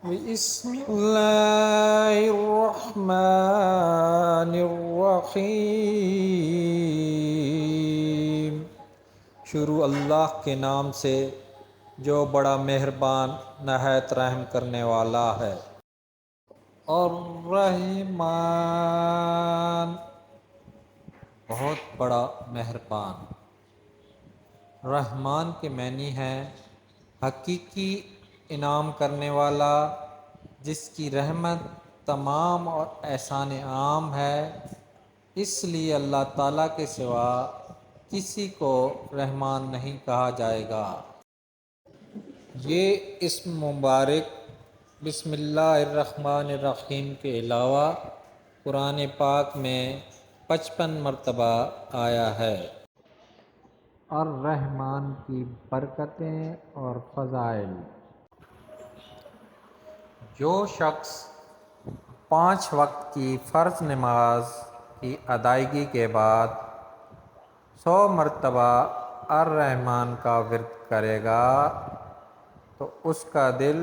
بسم اللہ الرحمن الرحیم۔ شروع اللہ کے نام سے جو بڑا مہربان نہایت رحم کرنے والا ہے۔ الرحمن بہت بڑا مہربان۔ رحمان کے معنی ہے حقیقی انعام کرنے والا، جس کی رحمت تمام اور احسان عام ہے، اس لیے اللہ تعالیٰ کے سوا کسی کو رحمان نہیں کہا جائے گا۔ یہ اسم مبارک بسم اللہ الرحمن الرحیم کے علاوہ قرآن پاک میں 55 مرتبہ آیا ہے۔ الرحمن کی برکتیں اور فضائل۔ جو شخص 5 وقت کی فرض نماز کی ادائیگی کے بعد 100 مرتبہ الرحمن کا ورد کرے گا تو اس کا دل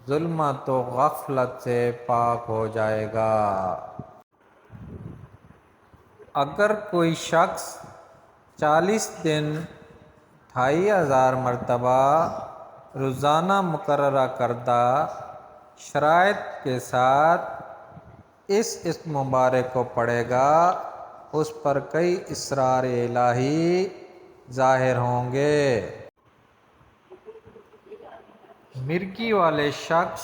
ظلمت و غفلت سے پاک ہو جائے گا۔ اگر کوئی شخص 40 دن 2500 مرتبہ روزانہ مقررہ کردہ شرائط کے ساتھ اس اسم مبارک کو پڑھے گا، اس پر کئی اسرار الہی ظاہر ہوں گے۔ مرگی والے شخص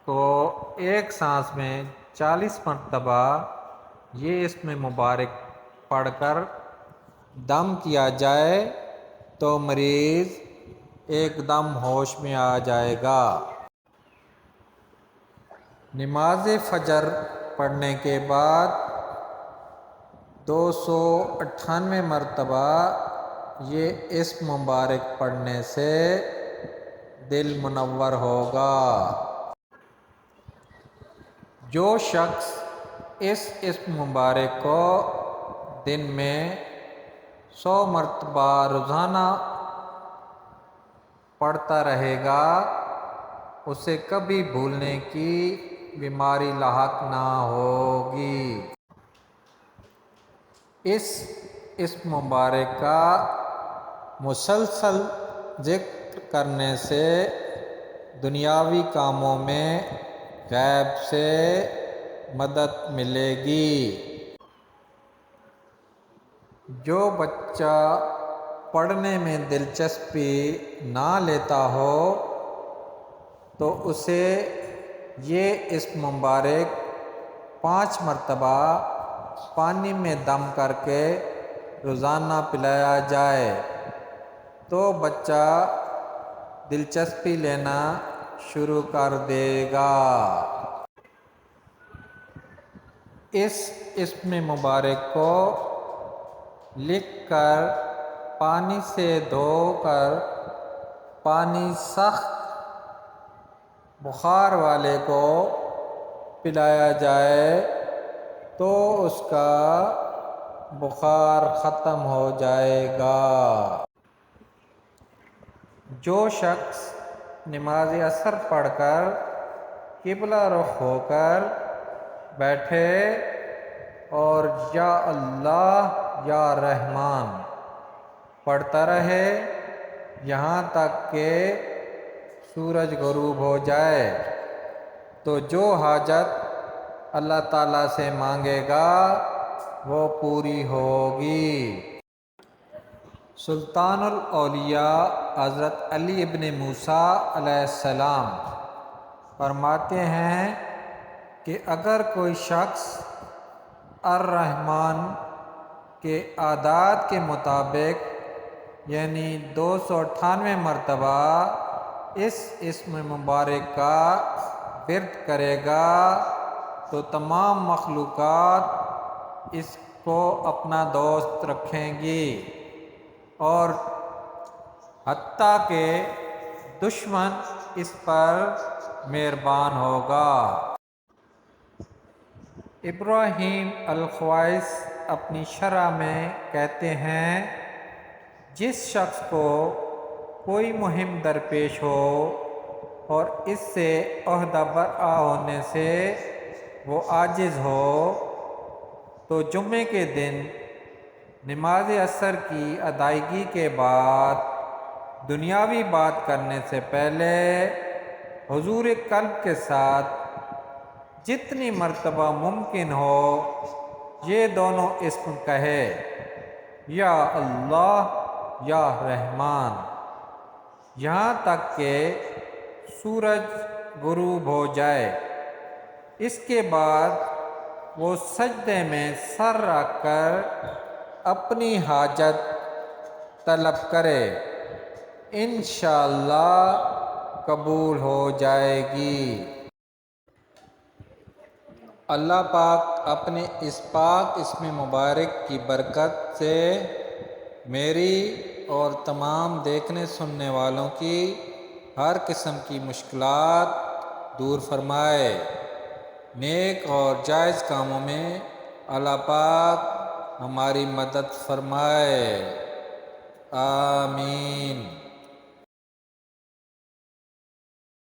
کو ایک سانس میں 40 مرتبہ یہ اسم مبارک پڑھ کر دم کیا جائے تو مریض ایک دم ہوش میں آ جائے گا۔ نماز فجر پڑھنے کے بعد 298 مرتبہ یہ اسم مبارک پڑھنے سے دل منور ہوگا۔ جو شخص اس اسم مبارک کو دن میں 100 مرتبہ روزانہ پڑھتا رہے گا، اسے کبھی بھولنے کی بیماری لاحق نہ ہوگی۔ اس اسم مبارک کا مسلسل ذکر کرنے سے دنیاوی کاموں میں غیب سے مدد ملے گی۔ جو بچہ پڑھنے میں دلچسپی نہ لیتا ہو تو اسے یہ اسم مبارک 5 مرتبہ پانی میں دم کر کے روزانہ پلایا جائے تو بچہ دلچسپی لینا شروع کر دے گا۔ اس اسم مبارک کو لکھ کر پانی سے دھو کر پانی سخت بخار والے کو پلایا جائے تو اس کا بخار ختم ہو جائے گا۔ جو شخص نماز عصر پڑھ کر قبلہ رخ ہو کر بیٹھے اور یا اللہ یا رحمان پڑھتا رہے یہاں تک کہ سورج غروب ہو جائے تو جو حاجت اللہ تعالیٰ سے مانگے گا وہ پوری ہوگی۔ سلطان الاولیاء حضرت علی ابن موسیٰ علیہ السلام فرماتے ہیں کہ اگر کوئی شخص الرحمن کے اعداد کے مطابق یعنی 298 مرتبہ اس اسم مبارک کا ورد کرے گا تو تمام مخلوقات اس کو اپنا دوست رکھیں گی اور حتیٰ کہ دشمن اس پر مہربان ہوگا۔ ابراہیم الخوائس اپنی شرح میں کہتے ہیں جس شخص کو کوئی مہم درپیش ہو اور اس سے عہدہ برآ ہونے سے وہ عاجز ہو تو جمعے کے دن نماز عصر کی ادائیگی کے بعد دنیاوی بات کرنے سے پہلے حضور قلب کے ساتھ جتنی مرتبہ ممکن ہو یہ دونوں اسم کہے، یا اللہ یا رحمان، یہاں تک کہ سورج غروب ہو جائے۔ اس کے بعد وہ سجدے میں سر رکھ کر اپنی حاجت طلب کرے، انشاءاللہ قبول ہو جائے گی۔ اللہ پاک اپنے اس پاک اسم مبارک کی برکت سے میری اور تمام دیکھنے سننے والوں کی ہر قسم کی مشکلات دور فرمائے۔ نیک اور جائز کاموں میں اللہ پاک ہماری مدد فرمائے، آمین۔